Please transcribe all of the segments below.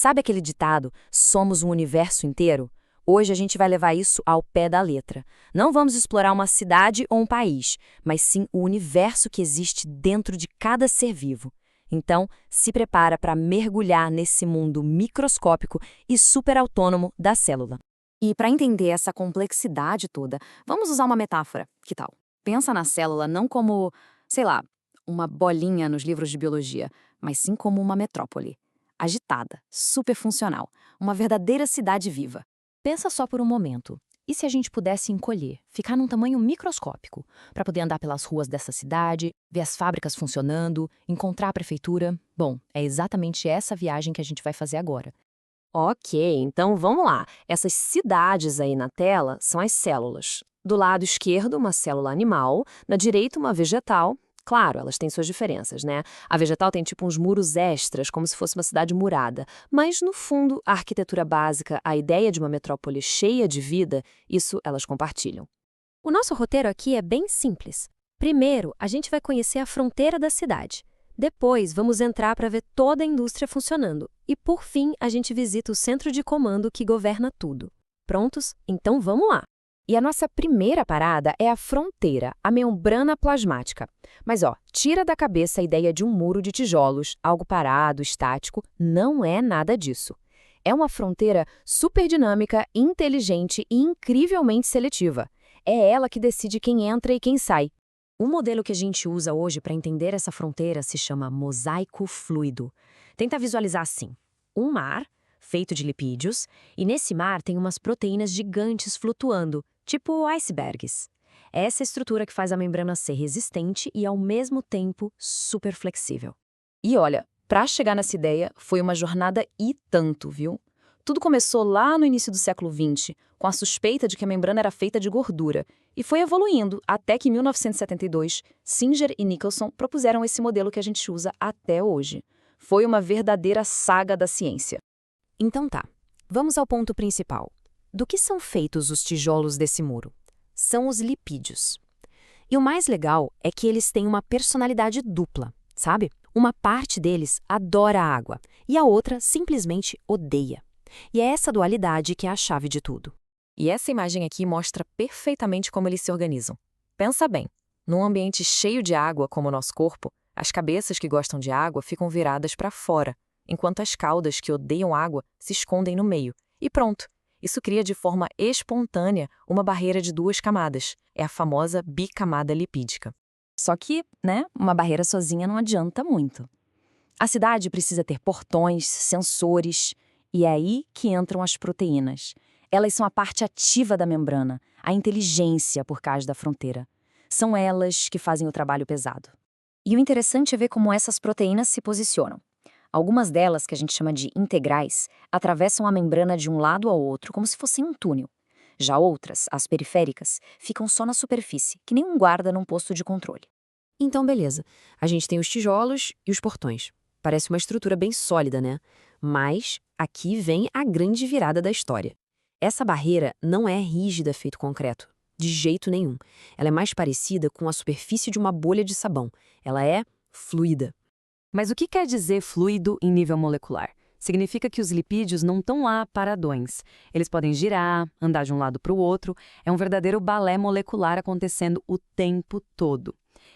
Sabe aquele ditado, somos um universo inteiro? Hoje a gente vai levar isso ao pé da letra. Não vamos explorar uma cidade ou um país, mas sim o universo que existe dentro de cada ser vivo. Então, se prepara para mergulhar nesse mundo microscópico e super autônomo da célula. E para entender essa complexidade toda, vamos usar uma metáfora. Que tal? Pensa na célula não como, sei lá, uma bolinha nos livros de biologia, mas sim como uma metrópole. Agitada, superfuncional, uma verdadeira cidade viva. Pensa só por um momento. E se a gente pudesse encolher, ficar num tamanho microscópico, para poder andar pelas ruas dessa cidade, ver as fábricas funcionando, encontrar a prefeitura? Bom, é exatamente essa viagem que a gente vai fazer agora. Ok, então vamos lá. Essas cidades aí na tela são as células. Do lado esquerdo, uma célula animal, na direita, uma vegetal. Claro, elas têm suas diferenças, né? A vegetal tem tipo uns muros extras, como se fosse uma cidade murada. Mas, no fundo, a arquitetura básica, a ideia de uma metrópole cheia de vida, isso elas compartilham. O nosso roteiro aqui é bem simples. Primeiro, a gente vai conhecer a fronteira da cidade. Depois, vamos entrar para ver toda a indústria funcionando. E, por fim, a gente visita o centro de comando que governa tudo. Prontos? Então vamos lá! E a nossa primeira parada é a fronteira, a membrana plasmática. Mas tira da cabeça a ideia de um muro de tijolos, algo parado, estático. Não é nada disso. É uma fronteira super dinâmica, inteligente e incrivelmente seletiva. É ela que decide quem entra e quem sai. O modelo que a gente usa hoje para entender essa fronteira se chama mosaico fluido. Tenta visualizar assim: um mar feito de lipídios, e nesse mar tem umas proteínas gigantes flutuando, tipo icebergs. É essa estrutura que faz a membrana ser resistente e, ao mesmo tempo, super flexível. E olha, para chegar nessa ideia, foi uma jornada e tanto, viu? Tudo começou lá no início do século XX, com a suspeita de que a membrana era feita de gordura, e foi evoluindo até que, em 1972, Singer e Nicholson propuseram esse modelo que a gente usa até hoje. Foi uma verdadeira saga da ciência. Então tá, vamos ao ponto principal. Do que são feitos os tijolos desse muro? São os lipídios. E o mais legal é que eles têm uma personalidade dupla, sabe? Uma parte deles adora a água e a outra simplesmente odeia. E é essa dualidade que é a chave de tudo. E essa imagem aqui mostra perfeitamente como eles se organizam. Pensa bem, num ambiente cheio de água como o nosso corpo, as cabeças que gostam de água ficam viradas para fora, enquanto as caudas que odeiam água se escondem no meio. E pronto! Isso cria de forma espontânea uma barreira de duas camadas. É a famosa bicamada lipídica. Só que, uma barreira sozinha não adianta muito. A cidade precisa ter portões, sensores, e é aí que entram as proteínas. Elas são a parte ativa da membrana, a inteligência por causa da fronteira. São elas que fazem o trabalho pesado. E o interessante é ver como essas proteínas se posicionam. Algumas delas, que a gente chama de integrais, atravessam a membrana de um lado ao outro como se fossem um túnel. Já outras, as periféricas, ficam só na superfície, que nem um guarda num posto de controle. Então, beleza. A gente tem os tijolos e os portões. Parece uma estrutura bem sólida, né? Mas aqui vem a grande virada da história. Essa barreira não é rígida feito concreto, de jeito nenhum. Ela é mais parecida com a superfície de uma bolha de sabão. Ela é fluida. Mas o que quer dizer fluido em nível molecular? Significa que os lipídios não estão lá paradões. Eles podem girar, andar de um lado para o outro. É um verdadeiro balé molecular acontecendo o tempo todo.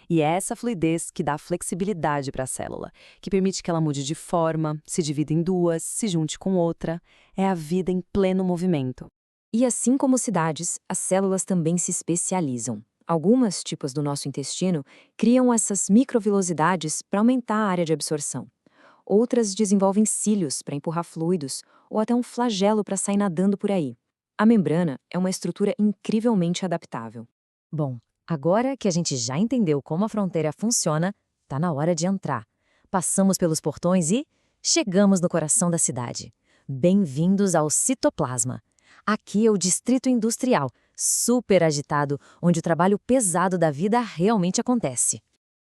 E é essa fluidez que dá flexibilidade para a célula, que permite que ela mude de forma, se divida em duas, se junte com outra. É a vida em pleno movimento. E assim como cidades, as células também se especializam. Algumas tipos do nosso intestino criam essas microvilosidades para aumentar a área de absorção. Outras desenvolvem cílios para empurrar fluidos ou até um flagelo para sair nadando por aí. A membrana é uma estrutura incrivelmente adaptável. Bom, agora que a gente já entendeu como a fronteira funciona, tá na hora de entrar. Passamos pelos portões e chegamos no coração da cidade. Bem-vindos ao citoplasma. Aqui é o distrito industrial, super agitado, onde o trabalho pesado da vida realmente acontece.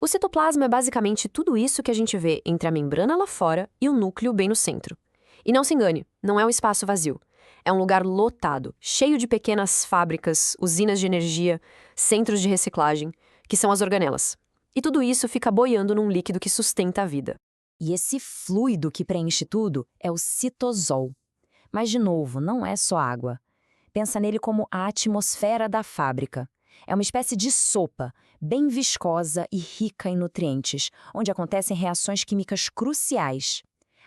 O citoplasma é basicamente tudo isso que a gente vê entre a membrana lá fora e o núcleo bem no centro. E não se engane, não é um espaço vazio. É um lugar lotado, cheio de pequenas fábricas, usinas de energia, centros de reciclagem, que são as organelas. E tudo isso fica boiando num líquido que sustenta a vida. E esse fluido que preenche tudo é o citosol. Mas, de novo, não é só água. Pensa nele como a atmosfera da fábrica. É uma espécie de sopa, bem viscosa e rica em nutrientes, onde acontecem reações químicas cruciais.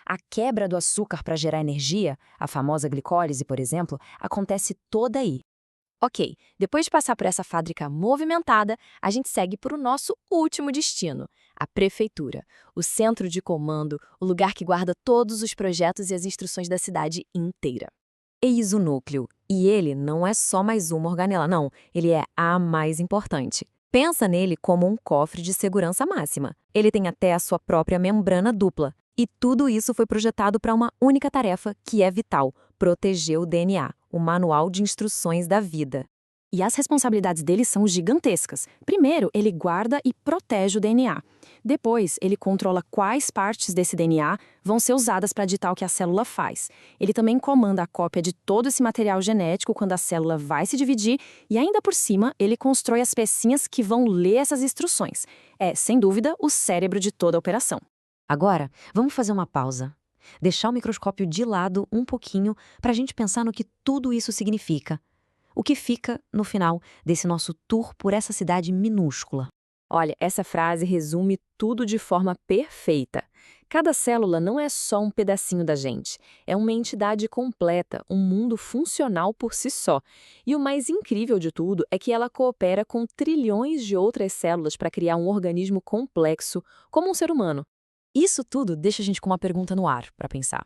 A quebra do açúcar para gerar energia, a famosa glicólise, por exemplo, acontece toda aí. Ok, depois de passar por essa fábrica movimentada, a gente segue para o nosso último destino, a prefeitura, o centro de comando, o lugar que guarda todos os projetos e as instruções da cidade inteira. Eis o núcleo. E ele não é só mais uma organela, não. Ele é a mais importante. Pensa nele como um cofre de segurança máxima. Ele tem até a sua própria membrana dupla. E tudo isso foi projetado para uma única tarefa que é vital: proteger o DNA, o manual de instruções da vida. E as responsabilidades dele são gigantescas. Primeiro, ele guarda e protege o DNA. Depois, ele controla quais partes desse DNA vão ser usadas para ditar o que a célula faz. Ele também comanda a cópia de todo esse material genético quando a célula vai se dividir e, ainda por cima, ele constrói as pecinhas que vão ler essas instruções. É, sem dúvida, o cérebro de toda a operação. Agora, vamos fazer uma pausa. Deixar o microscópio de lado um pouquinho para a gente pensar no que tudo isso significa. O que fica, no final, desse nosso tour por essa cidade minúscula? Olha, essa frase resume tudo de forma perfeita. Cada célula não é só um pedacinho da gente, é uma entidade completa, um mundo funcional por si só. E o mais incrível de tudo é que ela coopera com trilhões de outras células para criar um organismo complexo, como um ser humano. Isso tudo deixa a gente com uma pergunta no ar para pensar.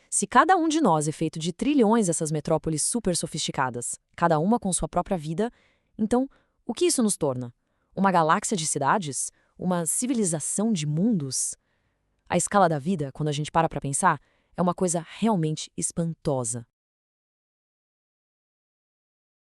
Se cada um de nós é feito de trilhões dessas metrópoles super sofisticadas, cada uma com sua própria vida, então o que isso nos torna? Uma galáxia de cidades? Uma civilização de mundos? A escala da vida, quando a gente para pensar, é uma coisa realmente espantosa.